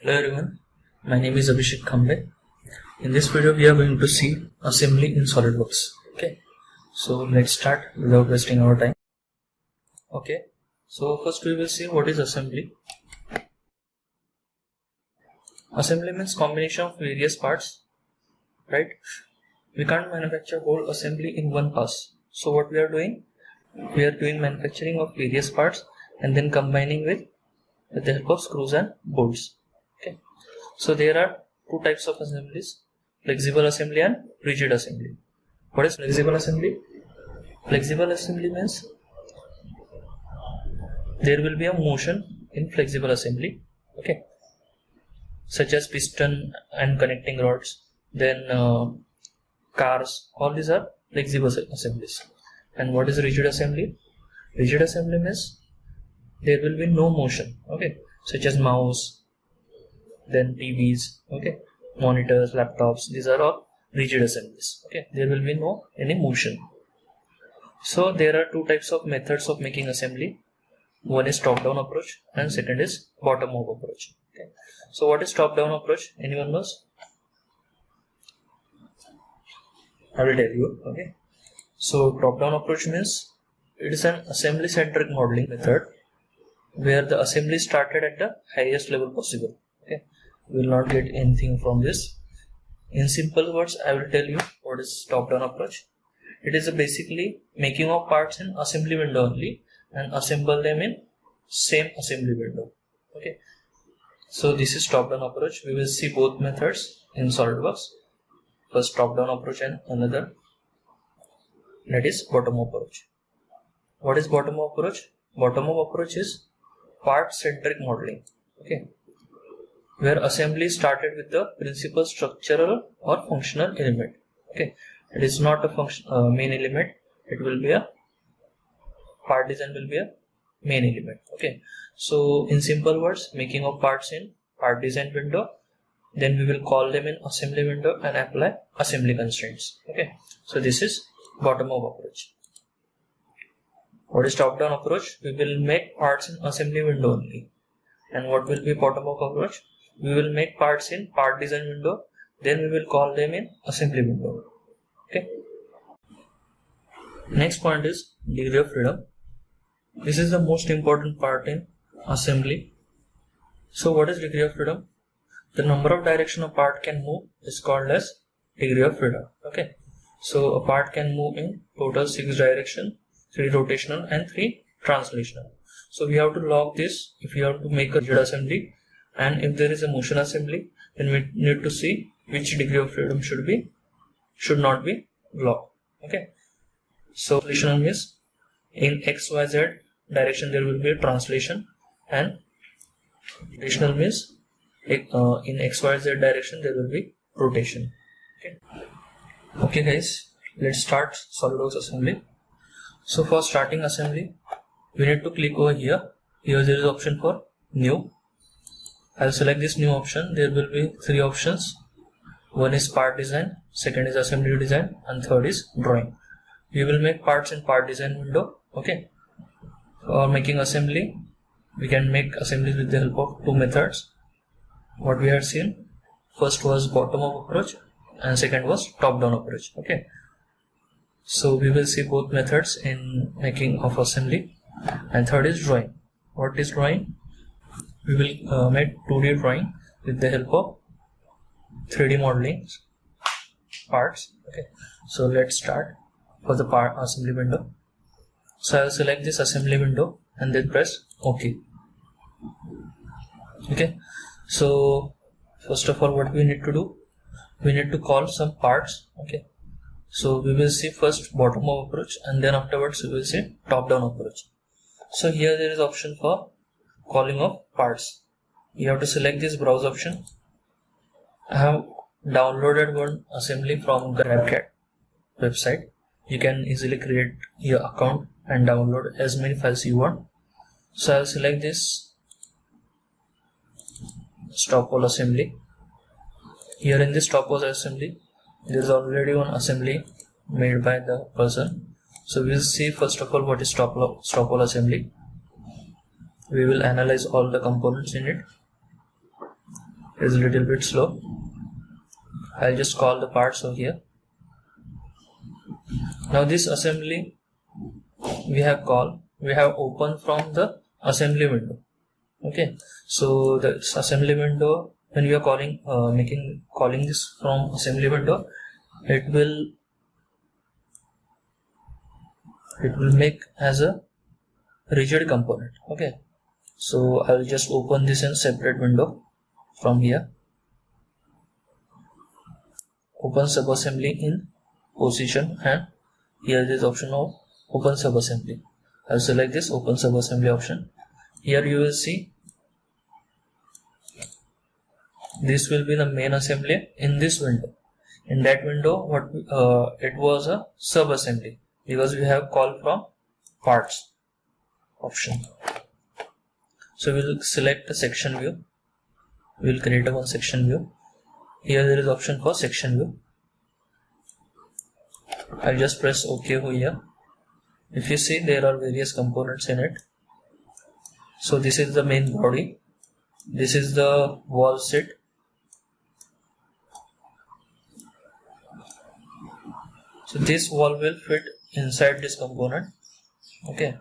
Hello everyone, my name is Abhishek Khambe. In this video we are going to see assembly in SolidWorks. Okay, so let's start without wasting our time. Okay, so first we will see what is assembly. Assembly means combination of various parts, right? We can't manufacture whole assembly in one pass. So what we are doing? We are doing manufacturing of various parts and then combining with the help of screws and bolts. Okay, so there are two types of assemblies: flexible assembly and rigid assembly. What is flexible assembly? Flexible assembly means there will be a motion in flexible assembly, okay, such as piston and connecting rods, then cars. All these are flexible assemblies. And what is rigid assembly? Rigid assembly means there will be no motion, okay, such as mouse, then TVs, okay, monitors, laptops. These are all rigid assemblies. Okay, there will be no any motion. So there are two types of methods of making assembly. One is top-down approach and second is bottom-up approach. Okay, so what is top-down approach? Anyone knows? I will tell you. Okay, so top-down approach means it is an assembly-centric modeling method where the assembly started at the highest level possible. Okay, we will not get anything from this. In simple words, I will tell you what is top-down approach. It is basically making of parts in assembly window only and assemble them in same assembly window. Okay, so this is top-down approach. We will see both methods in SolidWorks. First top-down approach and another, that is bottom-up approach. What is bottom-up approach? Bottom-up approach is part-centric modeling. Okay, where assembly started with the principal structural or functional element. Okay, it is not a main element. It will be a part design will be a main element. Okay, so in simple words, making of parts in part design window, then we will call them in assembly window and apply assembly constraints. Okay, so this is bottom-up approach. What is top-down approach? We will make parts in assembly window only. And what will be bottom-up approach? We will make parts in part design window, then we will call them in assembly window. Okay. Next point is degree of freedom. This is the most important part in assembly. So what is degree of freedom? The number of direction a part can move is called as degree of freedom. Okay, so a part can move in total 6 direction, 3 rotational and 3 translational. So we have to log this if we have to make a rigid assembly, and if there is a motion assembly, then we need to see which degree of freedom should not be logged. Okay, so translational means in XYZ direction there will be a translation, and rotational means in XYZ direction there will be rotation. Okay guys, let's start SolidWorks assembly. So for starting assembly, we need to click over here. Here there is option for new. I will select this new option. There will be 3 options. One is part design, second is assembly design, and third is drawing. We will make parts in part design window. Okay, for making assembly, we can make assemblies with the help of 2 methods. What we had seen, first was bottom-up approach and second was top-down approach. Okay, so we will see both methods in making of assembly. And third is drawing. What is drawing? We will make 2D drawing with the help of 3D modeling parts. Okay, so let's start for the part assembly window. So I will select this assembly window and then press OK. Okay, so first of all, what we need to do, we need to call some parts. Okay, so we will see first bottom-up approach and then afterwards we will see top-down approach. So here there is option for calling of parts. You have to select this browse option. I have downloaded one assembly from GrabCAD website. You can easily create your account and download as many files you want. So I will select this stop all assembly. Here in this stop all assembly, there is already one assembly made by the person. So we will see first of all what is stop all assembly. We will analyze all the components in it. It's a little bit slow. I'll just call the parts over here. Now this assembly we have opened from the assembly window. Okay, so the assembly window, when we are calling this from assembly window, it will make as a rigid component. Okay, so I'll just open this in separate window from here. Open subassembly in position, and here is option of open subassembly. I'll select this open subassembly option. Here you will see this will be the main assembly in this window. In that window, it was a subassembly because we have called from parts option. So we'll select the section view. We'll create a one section view. Here there is option for section view. I'll just press OK over here. If you see, there are various components in it. So this is the main body. This is the wall sit. So this wall will fit inside this component. Okay.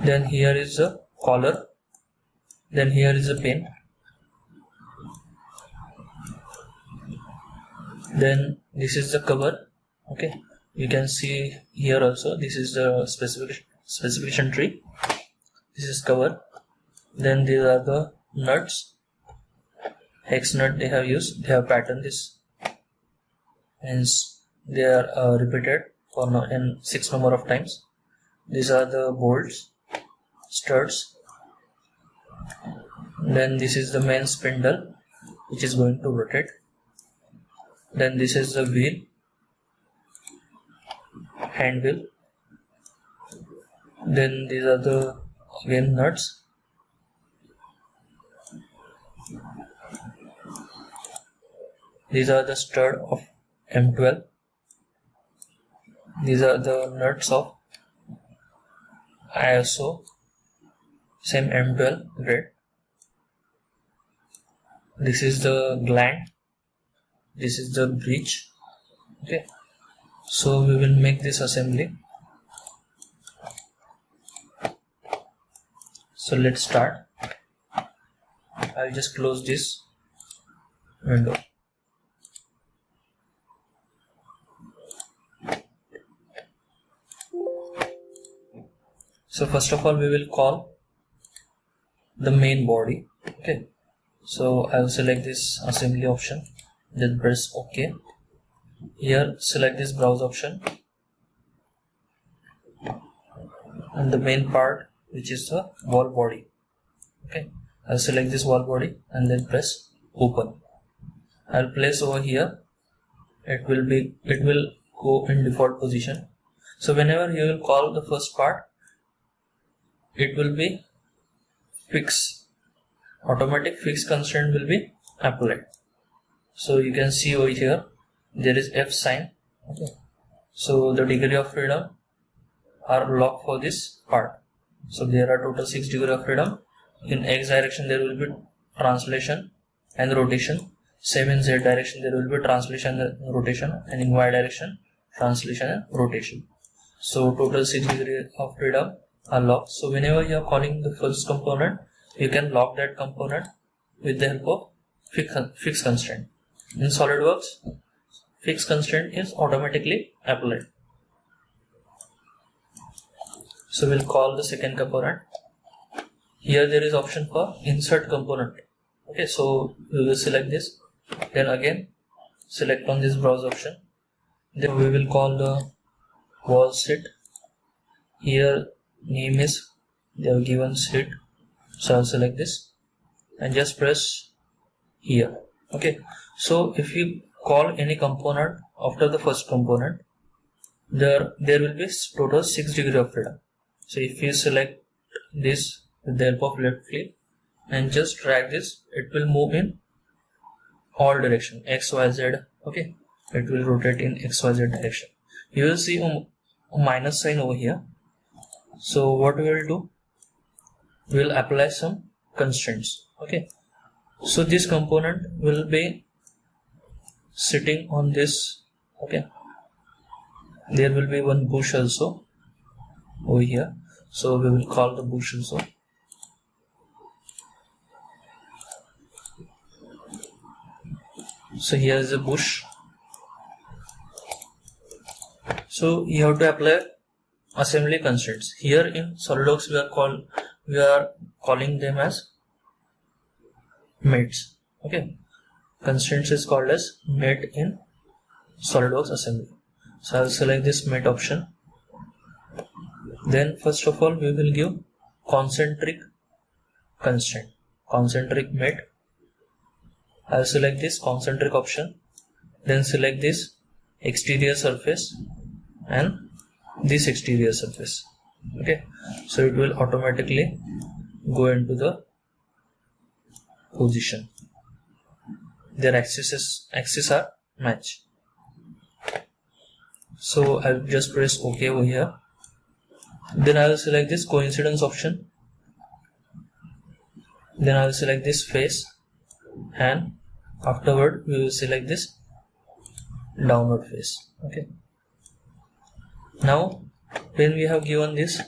Then here is the collar. Then here is the pin. Then this is the cover. Okay, you can see here also this is the specification tree. This is cover. Then these are the nuts. Hex nut they have used. They have patterned this, and they are repeated for in 6 number of times. These are the bolts, studs. Then this is the main spindle which is going to rotate. Then this is the wheel, hand wheel. Then these are the again nuts. These are the stud of M12. These are the nuts of ISO, same M12 grade. This is the gland. This is the breech. Okay, so we will make this assembly. So let's start. I'll just close this window. So first of all, we will call the main body. Okay, so I will select this assembly option, then press OK. Here select this browse option and the main part, which is the wall body. Okay, I'll select this wall body and then press open. I'll place over here. It will go in default position. So whenever you will call the first part, it will be fixed. Automatic fixed constraint will be applied. So you can see over here there is F sign. Okay, so the degree of freedom are locked for this part. So there are total 6 degrees of freedom. In X direction there will be translation and rotation. Same in Z direction there will be translation and rotation, and in Y direction translation and rotation. So total 6 degrees of freedom are locked. So whenever you are calling the first component, you can lock that component with the help of fixed constraint. In SolidWorks, fixed constraint is automatically applied. So we'll call the second component. Here there is option for insert component. Okay, so we will select this. Then again select on this browse option. Then we will call the wall sit. Here name is they have given sit. So I'll select this and just press here. Okay, so if you call any component after the first component, there will be total 6 degrees of freedom. So if you select this with the help of left click and just drag this, it will move in all direction, X, Y, Z. Okay, it will rotate in X, Y, Z direction. You will see a minus sign over here. So what we will do, we will apply some constraints. Okay, so this component will be sitting on this. Okay, there will be one bush also over here, so we will call the bush also. So here is a bush. So you have to apply assembly constraints. Here in SolidWorks we are calling them as mates. Okay, constraints is called as mate in SolidWorks assembly. So I will select this mate option. Then first of all we will give concentric constraint, concentric mate. I will select this concentric option, then select this exterior surface and this exterior surface. Okay, so it will automatically go into the position. Their axes are match. So I will just press OK over here. Then I will select this coincidence option. Then I will select this face, and afterward we will select this downward face. Okay. Now when we have given these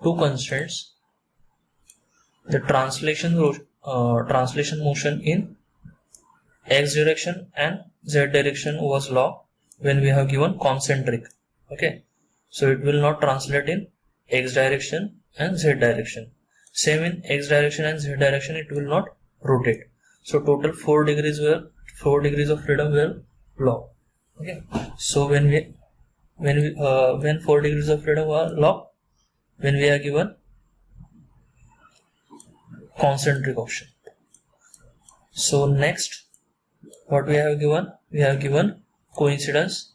two constraints, the translation motion in x direction and z direction was log when we have given concentric. Okay, so it will not translate in x direction and z direction. Same in x direction and z direction, it will not rotate. So total 4 degrees of freedom were log. Okay, so when 4 degrees of freedom were log, when we are given concentric option. So next, what we have given? We have given coincidence.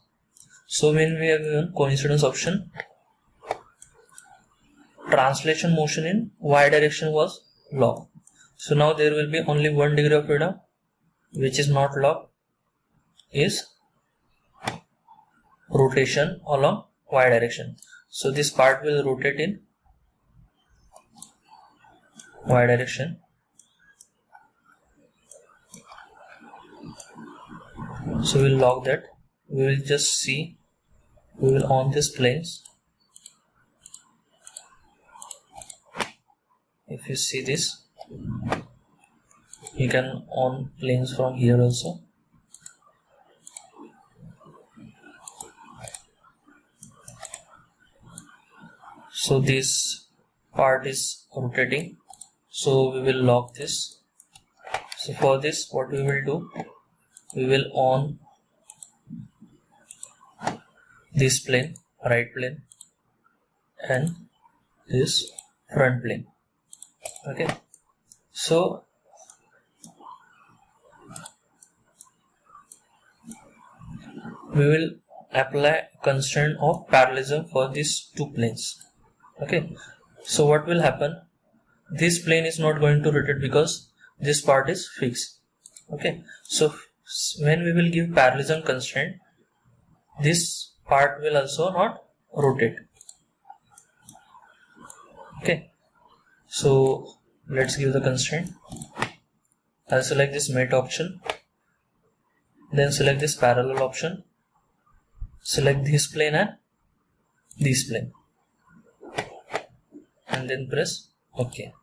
So when we have given coincidence option, translation motion in y direction was log. So now there will be only 1 degree of freedom which is not log, is rotation along y direction. So this part will rotate in y direction. So we'll log that. We will just see, we will on this planes. If you see this, you can on planes from here also. So this part is rotating, so we will lock this. So for this, what we will do, we will on this plane, right plane, and this front plane. Okay, so we will apply constraint of parallelism for these two planes. Okay, so what will happen? This plane is not going to rotate because this part is fixed. Okay, so when we will give parallelism constraint, this part will also not rotate. Okay, so let's give the constraint. I'll select this mate option, then select this parallel option, select this plane and this plane, and then press OK.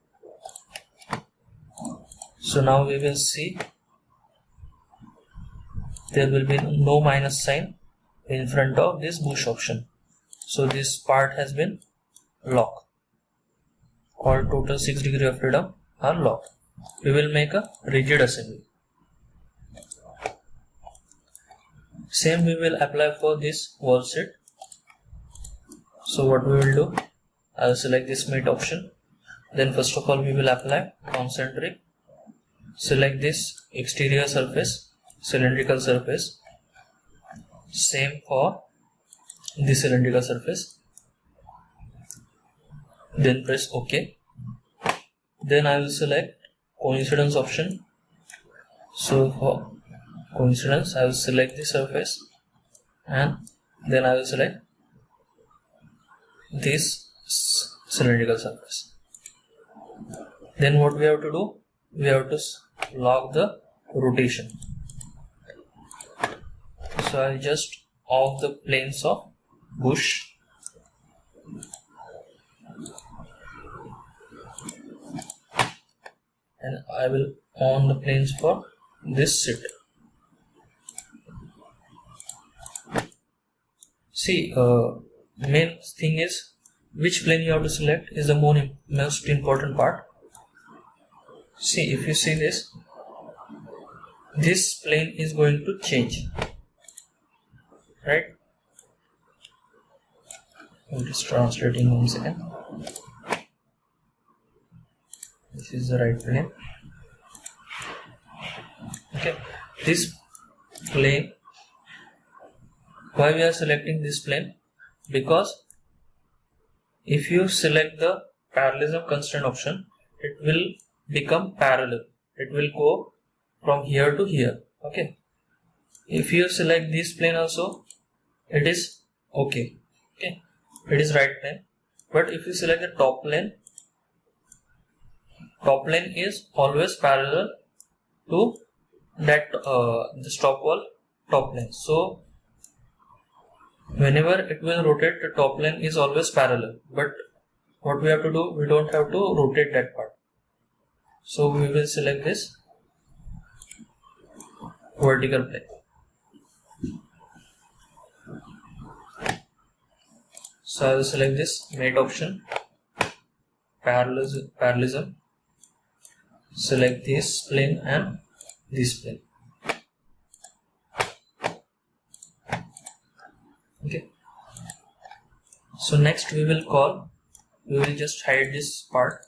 So now we will see there will be no minus sign in front of this bush option. So this part has been locked. All total 6 degrees of freedom are locked. We will make a rigid assembly. Same we will apply for this wall set. So what we will do, I will select this mate option. Then first of all we will apply concentric. Select this exterior surface, cylindrical surface. Same for this cylindrical surface. Then press OK. Then I will select coincidence option. So for coincidence I will select the surface and then I will select this cylindrical surface. Then what we have to do? We have to lock the rotation. So I'll just off the planes of bush. And I will on the planes for this sit. See, main thing is which plane you have to select is the most important part. See, if you see this plane is going to change, right? I'm just translating 1 second. This is the right plane. Okay, this plane, why we are selecting this plane? Because if you select the parallelism constraint option, it will become parallel. It will go from here to here. Okay, if you select this plane also, it is okay. Okay, it is right plane. But if you select the top plane is always parallel to that the stop wall top plane. So whenever it will rotate, the top plane is always parallel. But what we have to do, we don't have to rotate that part. So we will select this vertical plane. So I will select this mate option, parallelism, select this plane and this plane. Okay. So next we will just hide this part,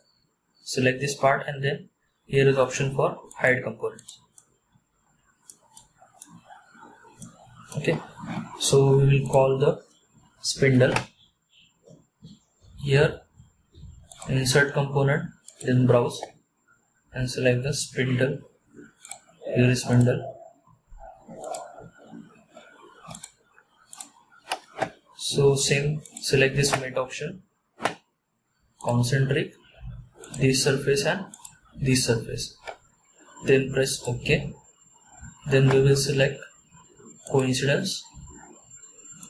select this part, and then here is option for hide components. Okay, so we will call the spindle. Here insert component, then browse and select the spindle. Here is spindle. So same, select this mate option, concentric, this surface and this surface, then press OK. Then we will select coincidence,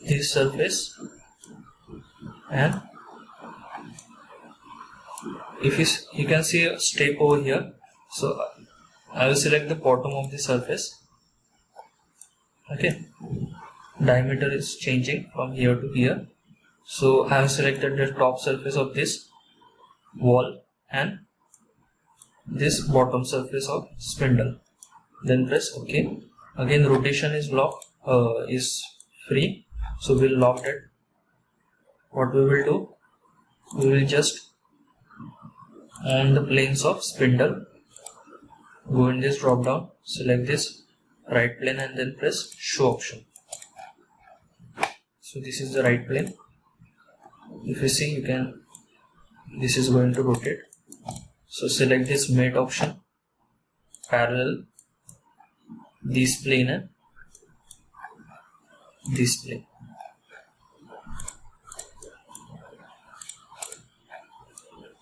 this surface, and if you can see a step over here, so I will select the bottom of the surface. Okay, diameter is changing from here to here, so I have selected the top surface of this wall and this bottom surface of spindle, then press OK. Again rotation is locked, is free, so we'll lock that. What we will do, we will just on the planes of spindle, go in this drop down, select this right plane and then press show option. So this is the right plane. If you see, you can, this is going to rotate. So select this mate option, parallel, this plane and this plane.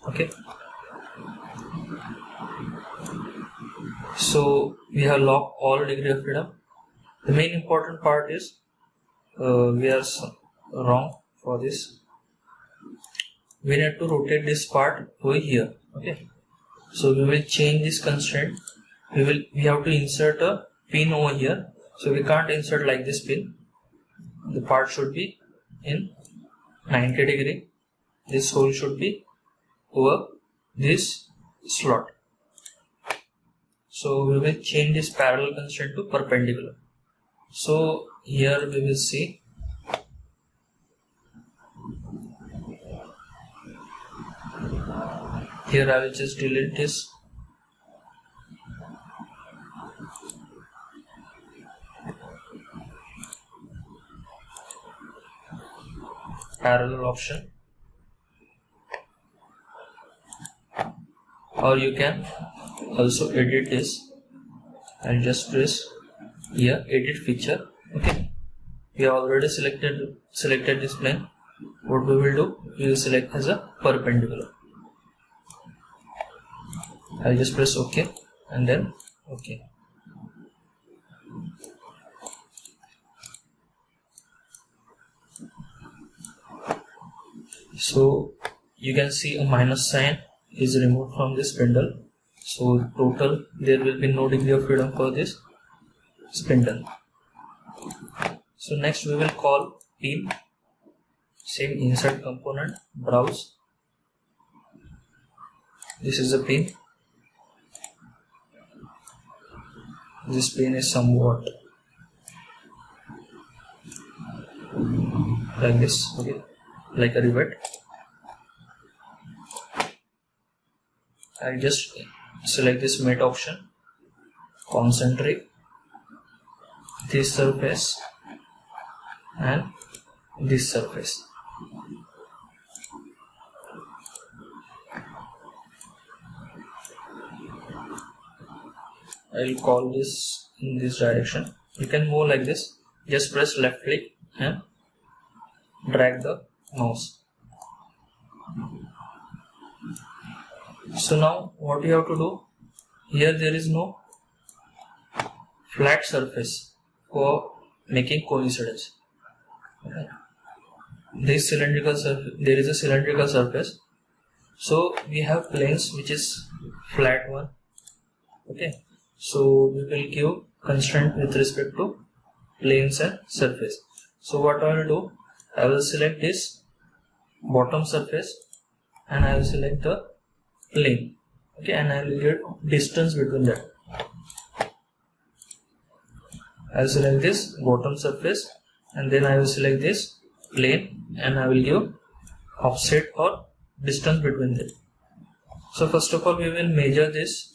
Okay, so we have locked all degree of freedom. The main important part is we are wrong for this. We need to rotate this part over here. Okay, so we will change this constraint. We have to insert a pin over here. So we can't insert like this pin. The part should be in 90 degree. This hole should be over this slot. So we will change this parallel constraint to perpendicular. So here we will see here I will just delete this. Parallel option, or you can also edit this and just press here edit feature. Okay, we have already selected this plane. what we will do, we will select as a perpendicular. I'll just press OK and then OK. So you can see a minus sign is removed from this spindle. So total there will be no degree of freedom for this spindle. So next we will call pin. Same insert component, browse. This is a pin. This pin is somewhat like this, okay, like a rivet. I'll just select this mate option, concentric, this surface and this surface. I'll call this in this direction. You can move like this. Just press left click and drag the mouse. So now what you have to do, here there is no flat surface for making coincidence. Okay. This cylindrical surface, there is a cylindrical surface. So we have planes which is flat one. Okay. So we will give constraint with respect to planes and surface. So what I will do, I will select this bottom surface and I will select the plane. Okay, and I will get distance between that. I will select this bottom surface and then I will select this plane and I will give offset or distance between them. So first of all we will measure this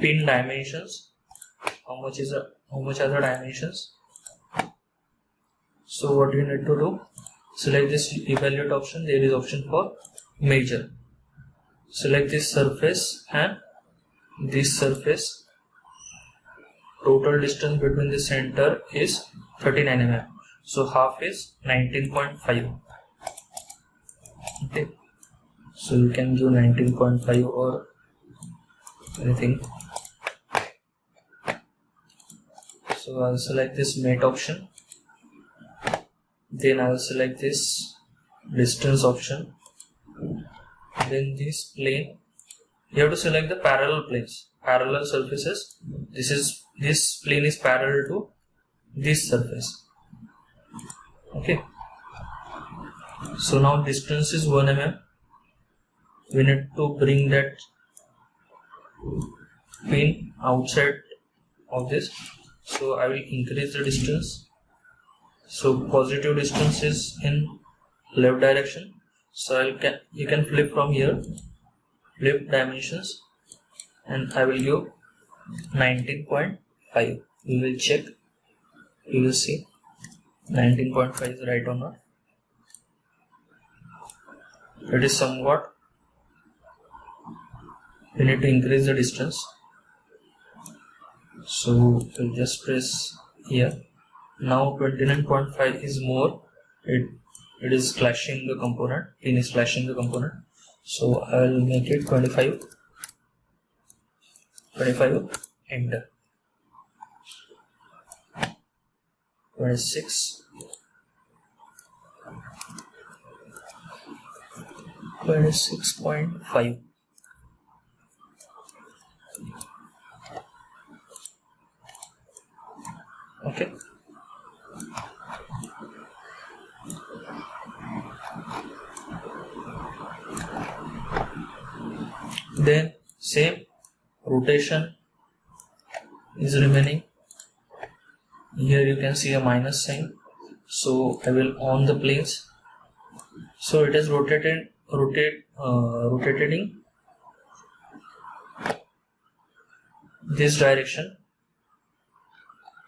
pin dimensions. How much are the dimensions? So what you need to do, select this evaluate option. There is option for measure. Select this surface and this surface. Total distance between the center is 39 mm. So half is 19.5. Okay. So you can do 19.5 or anything. So I'll select this mate option. Then I will select this distance option. Then this plane. You have to select the parallel planes, parallel surfaces. This plane is parallel to this surface. Okay. So now distance is 1 mm. We need to bring that pin outside of this. So I will increase the distance. So positive distance is in left direction. So you can flip from here, flip dimensions, and I will give 19.5. We will check. You will see 19.5 is right or not. It is somewhat. We need to increase the distance. So we'll just press here. Now 29.5 is more. It is clashing the component. Pin is clashing the component. So I will make it 25. 25. Enter. 26. 26.5. Okay. Then same rotation is remaining. Here you can see a minus sign. So I will on the planes. So it is rotating this direction,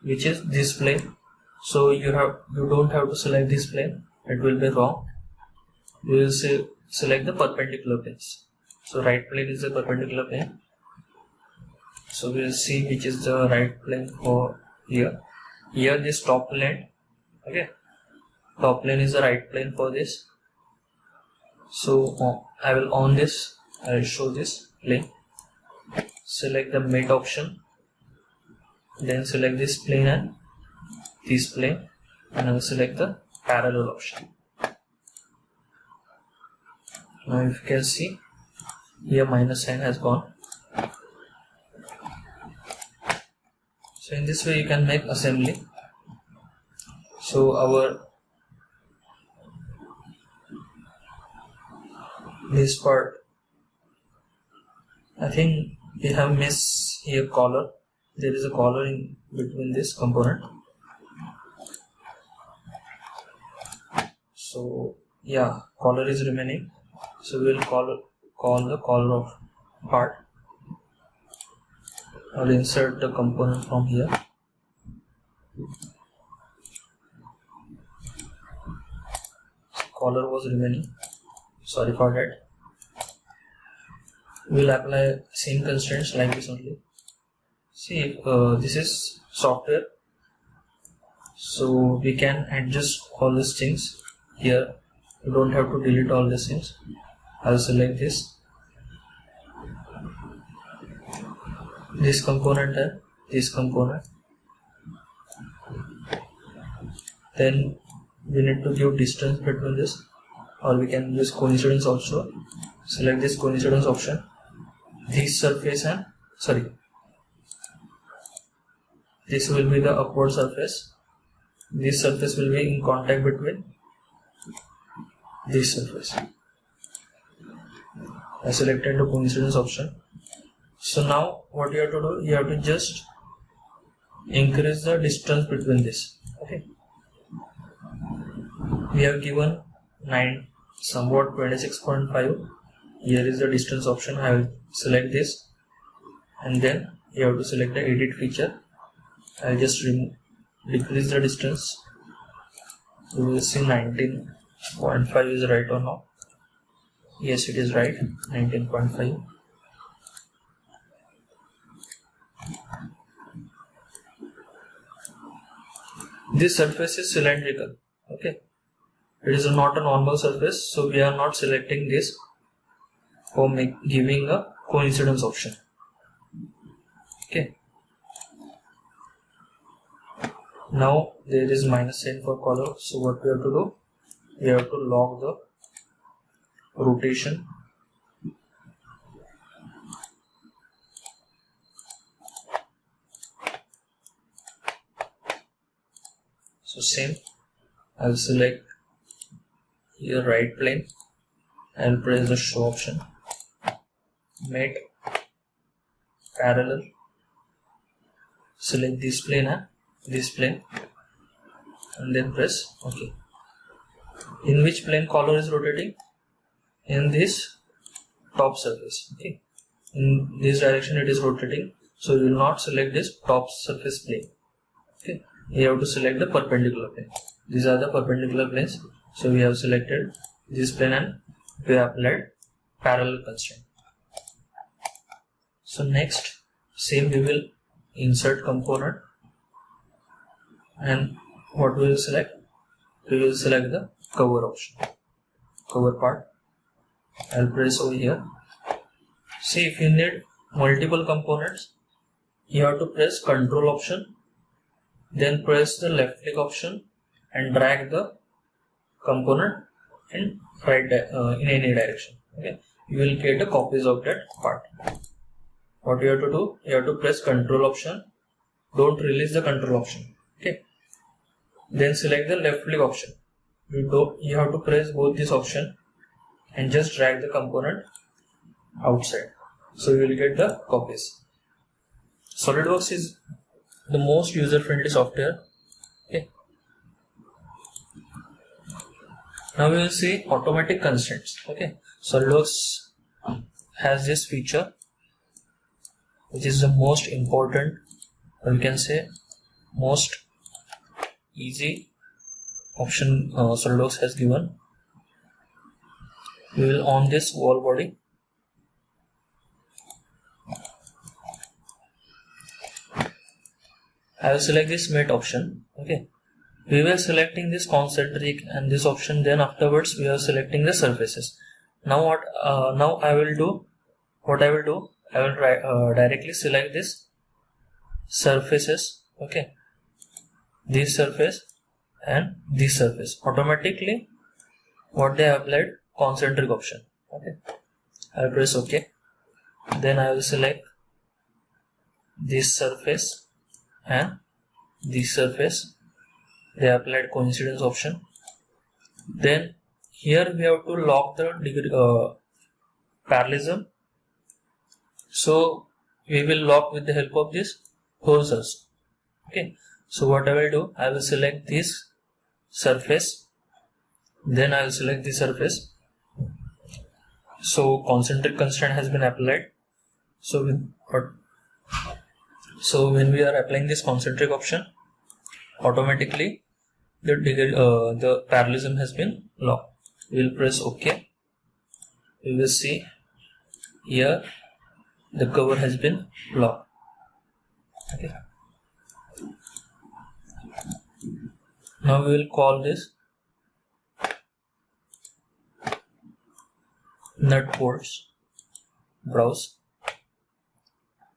which is this plane. So you don't have to select this plane. It will be wrong. You will select the perpendicular planes. So right plane is the perpendicular plane. So we will see which is the right plane for here. Here this top plane. Okay. top plane is the right plane for this. So I will on this, I will show this plane. Select the mate option, then select this plane and this plane, and I will select the parallel option. Now if you can see here, minus sign has gone. So in this way you can make assembly. So our this part, I think we have missed here collar. There is a collar in between this component. So yeah, collar is remaining. So we will call the collar of part. I will insert the component from here. So collar was remaining. Sorry for that. We will apply same constraints like this only. See, this is software, so we can adjust all these things here. You don't have to delete all these things. I'll select this component and this component. Then we need to give distance between this, or we can use coincidence also. Select this coincidence option. This surface and this will be the upward surface. This surface will be in contact between this surface. I selected the coincidence option. So now what you have to do, you have to just increase the distance between this. Okay. We have given 26.5. Here is the distance option. I will select this, and then you have to select the edit feature. I'll just decrease the distance. You will see 19.5 is right or not. Yes, it is right. 19.5. This surface is cylindrical. Okay, it is not a normal surface, so we are not selecting this for giving a coincidence option. Okay. Now there is minus sign for color. So what we have to do? We have to lock the rotation. So same, I will select here right plane. I will press the show option. Mate, parallel. Select this plane and this plane, and then press OK. In which plane collar is rotating? In this top surface. Okay. In this direction it is rotating, so you will not select this top surface plane. Okay. You have to select the perpendicular plane. These are the perpendicular planes. So we have selected this plane and we have applied parallel constraint. So next, same, we will insert component, and what we will select? We will select the cover option, cover part. I'll press over here. See, if you need multiple components, you have to press Control option, then press the left click option and drag the component in in any direction. Okay, you will get a copies of that part. What you have to do? You have to press Control option. Don't release the Control option. Okay. Then select the left click option. You have to press both this option and just drag the component outside. So you will get the copies. SolidWorks is the most user-friendly software. Okay. Now we will see automatic constraints. Okay. SolidWorks has this feature, which is the most important, or you can say most easy option SolidWorks has given. We will on this wall body. I will select this mate option. Okay, we were selecting this concentric and this option, then afterwards we are selecting the surfaces. Now what I will do, I will directly select this surfaces, okay, this surface and this surface. Automatically what they applied, concentric option, okay. I will press OK. Then I will select this surface and this surface. They applied coincidence option. Then here we have to lock the degree, parallelism. So we will lock with the help of this holes. Okay. So what I will do, I will select this surface. Then I will select the surface. So concentric constraint has been applied. So when we are applying this concentric option, automatically the parallelism has been locked. We will press OK. We will see here the cover has been locked. Okay. Now we will call this nut bolts browse.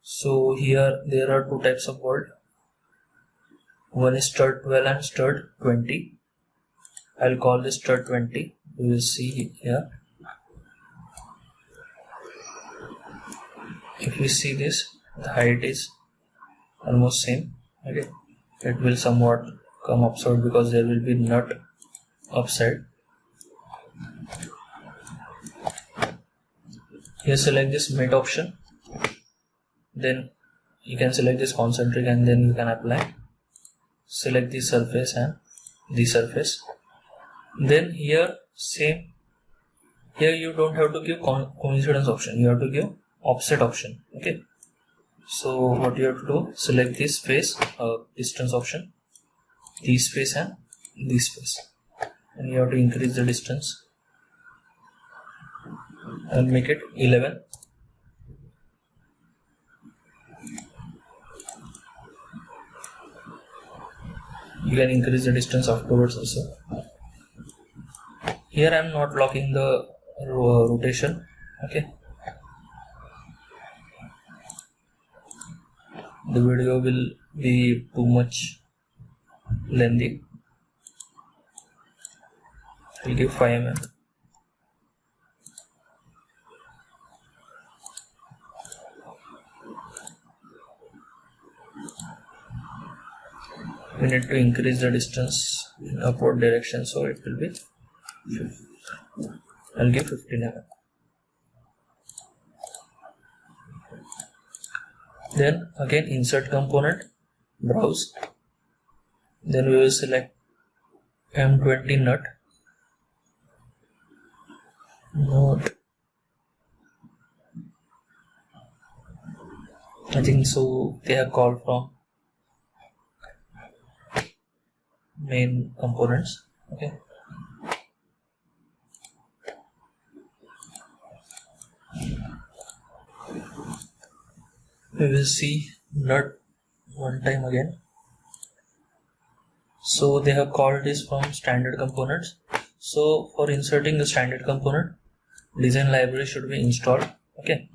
So here there are two types of bolt. One is stud 12 and stud 20. I'll call this stud 20. You will see here. If you see this, the height is almost same. Okay, it will somewhat come upside because there will be nut upside. Here select this mate option. Then you can select this concentric and then you can apply. Select the surface and the surface. Then here same. Here you don't have to give coincidence option. You have to give offset option. Okay. So what you have to do, select this face, distance option, this face and this face, and you have to increase the distance and make it 11. You can increase the distance afterwards also. Here I am not locking the rotation. Okay. The video will be too much lengthy. I will give 5 mm. We need to increase the distance in upward direction, so it will be 50. I'll give 15 mm. Then again insert component, browse. Then we will select M20 nut. I think so they are called from main components. Okay. We will see nut one time again. So they have called this from standard components. So for inserting the standard component, design library should be installed. Okay.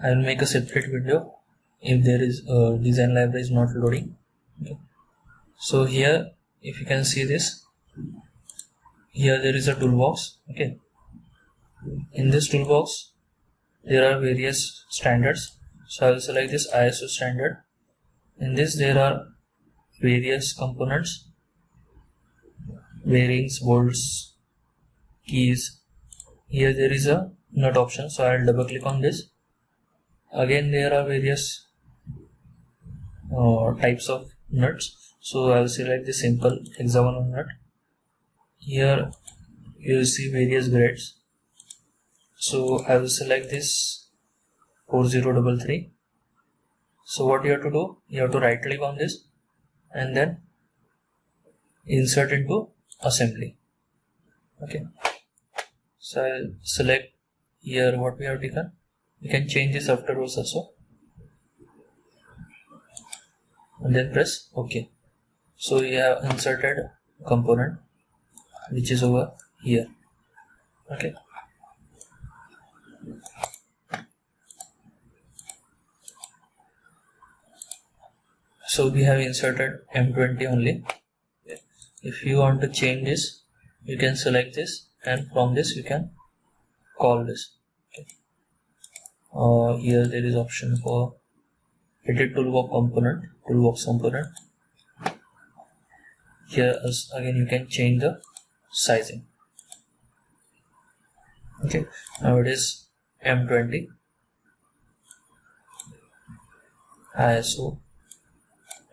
I will make a separate video if there is design library is not loading. Okay. So here, if you can see this, here there is a toolbox. Okay. In this toolbox, there are various standards. So I will select this ISO standard. In this there are various components, bearings, bolts, keys. Here there is a nut option, so I will double click on this. Again there are various types of nuts, so I will select the simple hexagonal nut. Here you will see various grades, so I will select this 4033. So what you have to do, you have to right click on this and then insert into assembly. Okay. So I'll select here what we have taken. You can change this afterwards also. And then press OK. So we have inserted component which is over here. Okay, so we have inserted M20 only. If you want to change this, you can select this, and from this you can call this. Okay. Here there is option for edit toolbox component. Here again you can change the sizing. Okay, now it is M20 ISO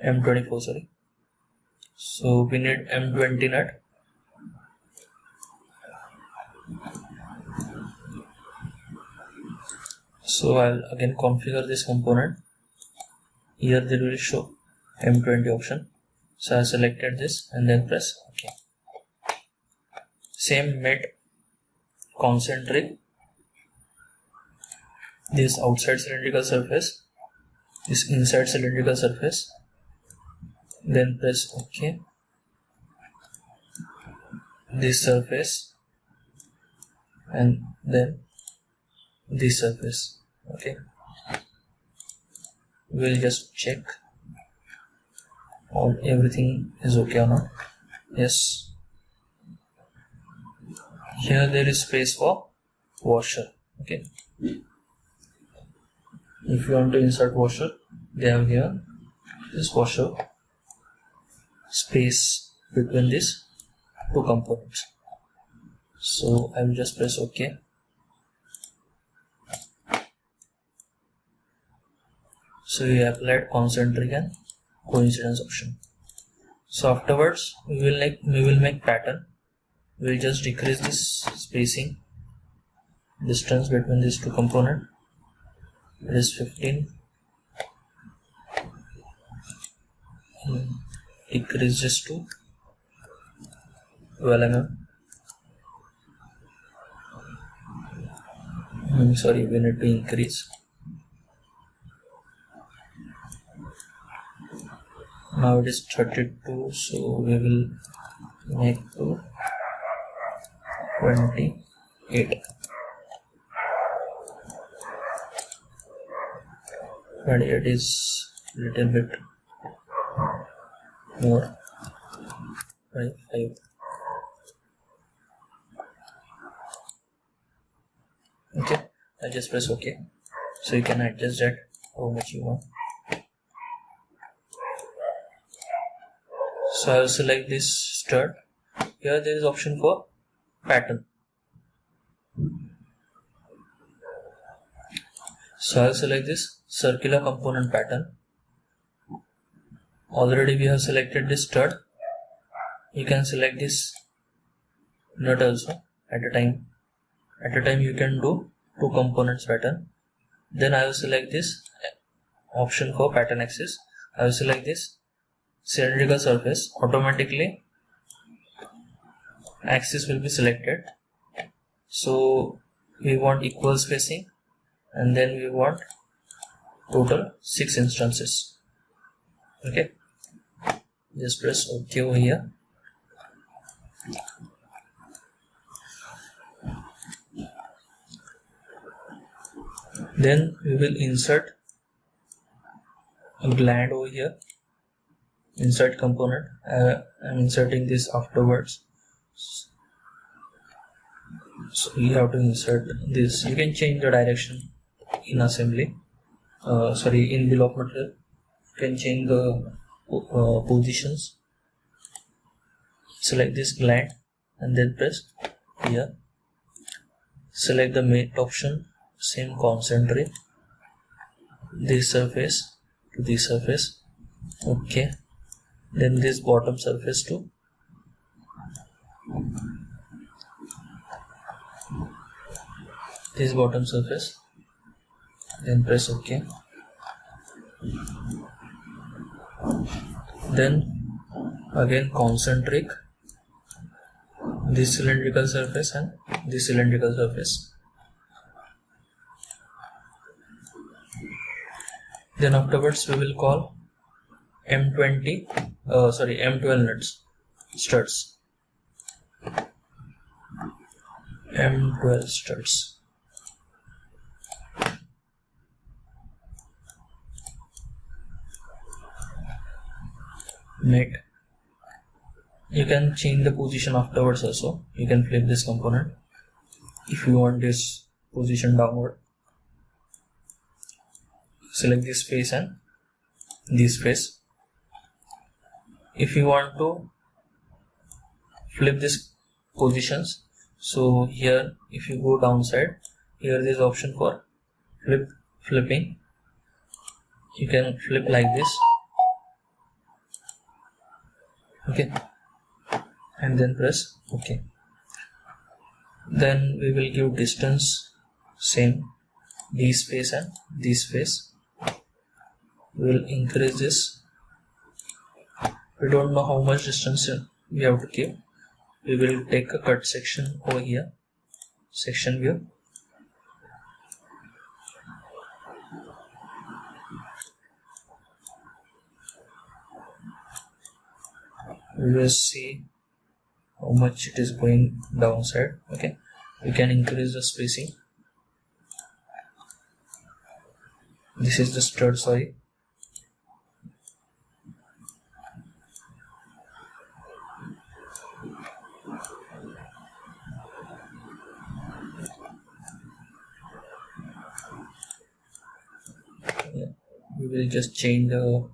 M24, sorry. So we need M20 nut. So I'll again configure this component. Here there will show M20 option. So I selected this and then press OK. Same made concentric, this outside cylindrical surface, this inside cylindrical surface, then press OK. This surface and then this surface. Okay, we'll just check everything is okay or not. Yes, here there is space for washer. Okay, if you want to insert washer, they have here this washer space between these two components. So I will just press OK. So we applied concentric and coincidence option. So afterwards we will make pattern. We will just decrease this spacing distance between these two components. It is 15. Decrease this to 12 mm. Sorry, we need to increase. Now it is 32, so we will make to 28. 28 is little bit more. 25. Okay, I just press OK. So you can adjust that how much you want. So I will select this stud. Here there is option for pattern. So I will select this circular component pattern. Already we have selected this stud. You can select this nut also at a time. At a time you can do two components pattern. Then I will select this option for pattern axis. I will select this cylindrical surface. Automatically axis will be selected. So we want equal spacing, and then we want total 6 instances. Okay, just press OK over here. Then we will insert a gland over here. Insert component. I'm inserting this afterwards. So you have to insert this. You can change the direction in assembly. In bill of material. You can change the positions. Select this gland and then press here. Select the mate option. Same concentric. This surface to this surface. Okay. Then this bottom surface to this bottom surface. Then press OK. Then again concentric, this cylindrical surface and this cylindrical surface. Then afterwards we will call M12 nuts. studs, M12 studs. Mate. You can change the position afterwards also. You can flip this component if you want this position downward. Select this face and this face. If you want to flip this positions, so here if you go downside, here there is option for flipping. You can flip like this, okay, and then press OK. Then we will give distance same, this face and this face. We will increase this. We don't know how much distance we have to keep. We will take a cut section over here, section view. We will see how much it is going downside. Okay, we can increase the spacing. This is the stud, sorry. Yeah, we will just change the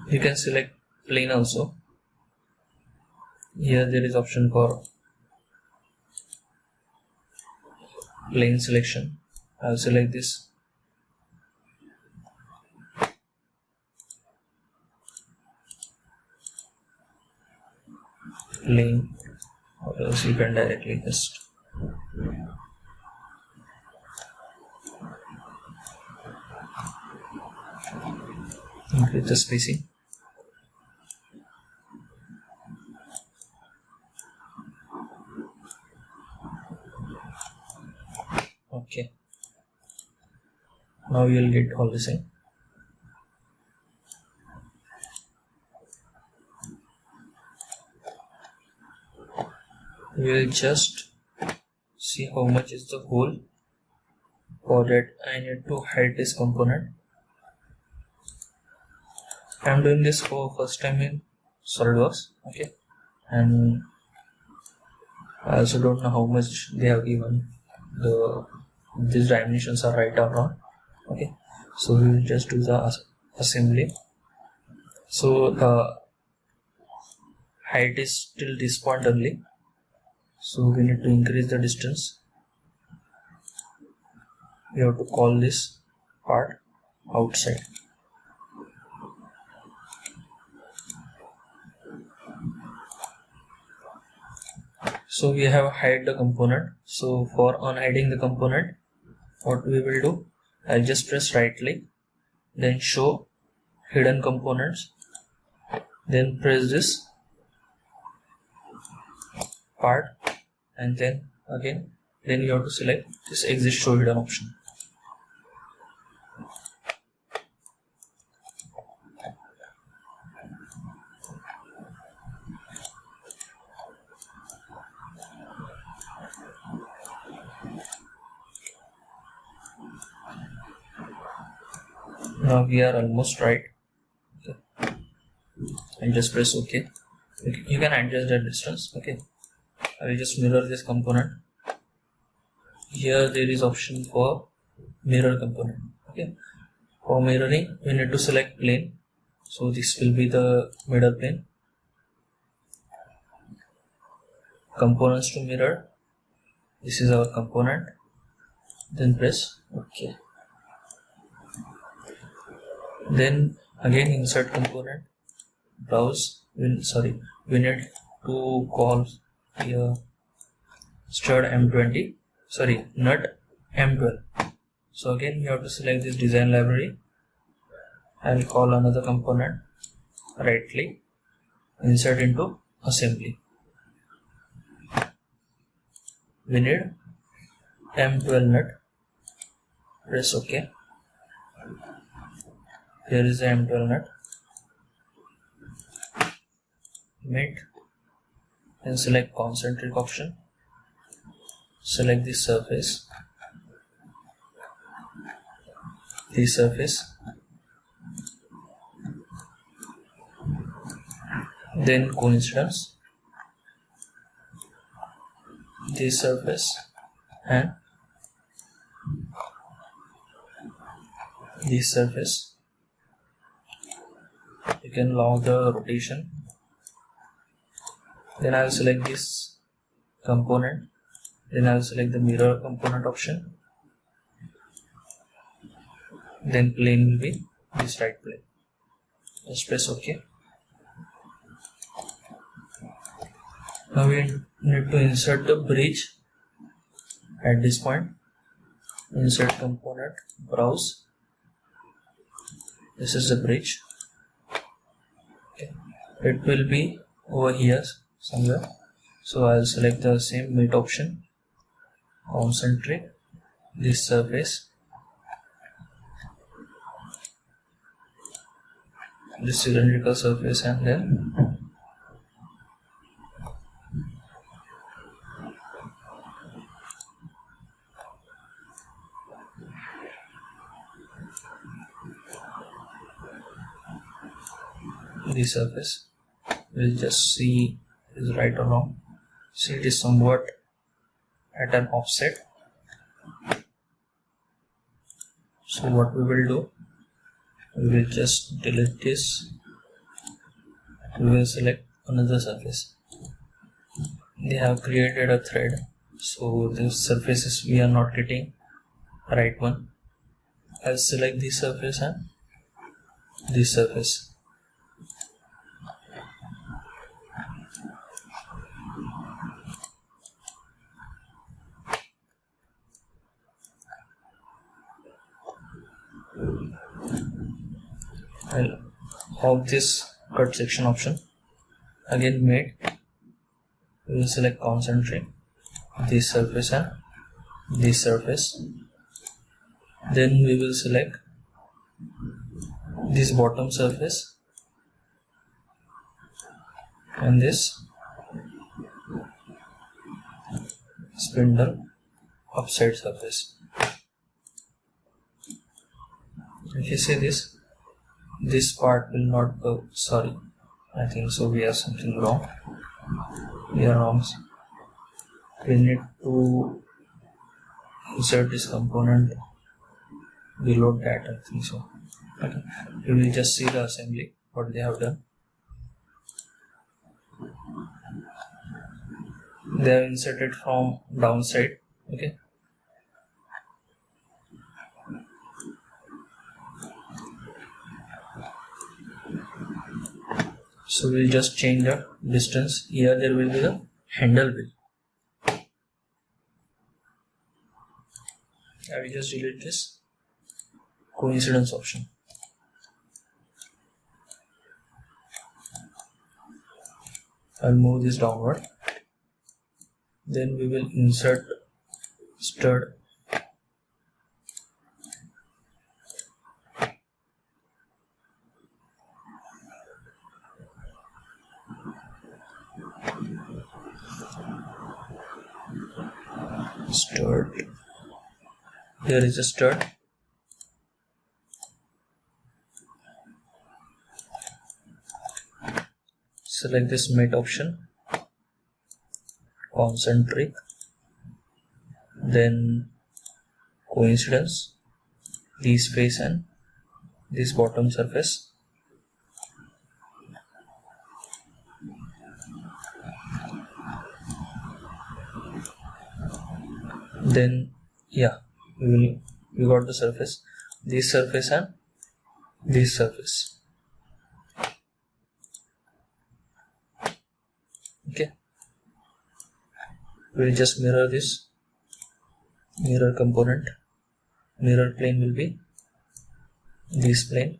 you can select plane also. Here there is option for plane selection. I'll select this. Plane, or else you can directly just increase the spacing. Okay, now you will get all the same. We will just see how much is the hole. For that I need to hide this component. I am doing this for first time in SolidWorks, okay, and I also don't know how much they have given these dimensions are right or wrong. Okay, so we will just do the assembly. So the height is till this point only, so we need to increase the distance. We have to call this part outside. So we have hide the component. So for unhiding the component, what we will do, I'll just press right click, then show hidden components, then press this part, and then again, then you have to select this exit show hidden option. Now we are almost right. Okay, and just press OK. You can adjust the distance. Okay, I will just mirror this component. Here there is option for mirror component. Okay, for mirroring we need to select plane. So this will be the middle plane. Components to mirror. This is our component. Then press OK. Then again insert component, browse. We need to call here stud M20, sorry, nut M12. So again you have to select this design library. I will call another component, right click, insert into assembly. We need M12 nut, press OK. Here is the M12 nut. Mate. Then select concentric option. Select this surface. This surface. Then coincidence. This surface and this surface. You can log the rotation. Then I will select this component. Then I will select the mirror component option. Then plane will be this right plane. Just press OK. Now we need to insert the bridge at this point. Insert component, browse. This is the bridge. Okay. It will be over here somewhere. So I will select the same mate option. Concentric. This surface. This cylindrical surface, and then the surface. We'll just see is right or wrong. See, it is somewhat at an offset. So what we will do, we will just delete this. We will select another surface. They have created a thread, so the surfaces we are not getting right one. I'll select this surface and this surface. I'll off this cut section option. Again mate. We will select concentric, this surface and this surface. Then we will select this bottom surface and this spindle upside surface. If you see this part will not go. Sorry, I think so we have something wrong. We are wrong. We need to insert this component below that, I think so. Okay, we will just see the assembly, what they have done. They have inserted from downside. Okay, so we'll just change the distance. Here there will be the handle wheel. I will just delete this coincidence option. I'll move this downward. Then we will insert stud. Stud. Here is a stud. Select this mate option, concentric, then coincidence, this face and this bottom surface. Then we got the surface, this surface and this surface. Okay, we'll just mirror this mirror component. Mirror plane will be this plane.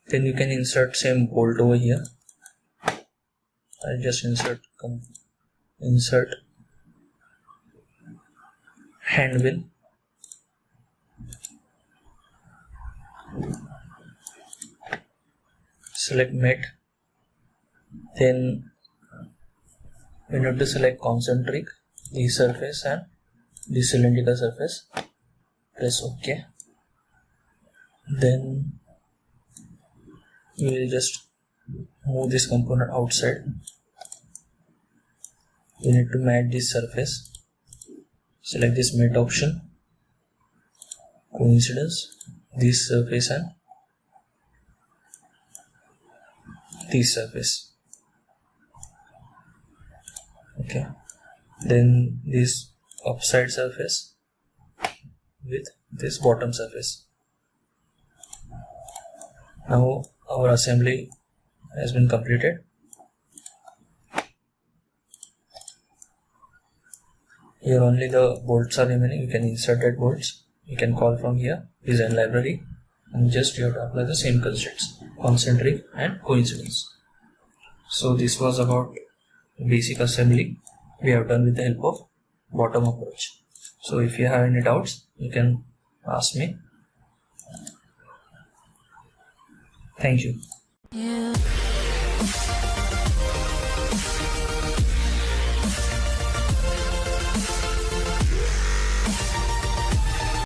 Then you can insert same bolt over here. I'll just insert hand wheel, select mate, then we need to select concentric, the surface and the cylindrical surface, press OK. Then we will just move this component outside. We need to mat this surface, select this mate option, coincidence, this surface and this surface. Okay, then this upside surface with this bottom surface. Now our assembly has been completed. Here only the bolts are remaining. You can insert that bolts. You can call from here design library, and just you have to apply the same constraints, concentric and coincidence. So this was about basic assembly we have done with the help of bottom approach. So if you have any doubts, you can ask me. Thank you.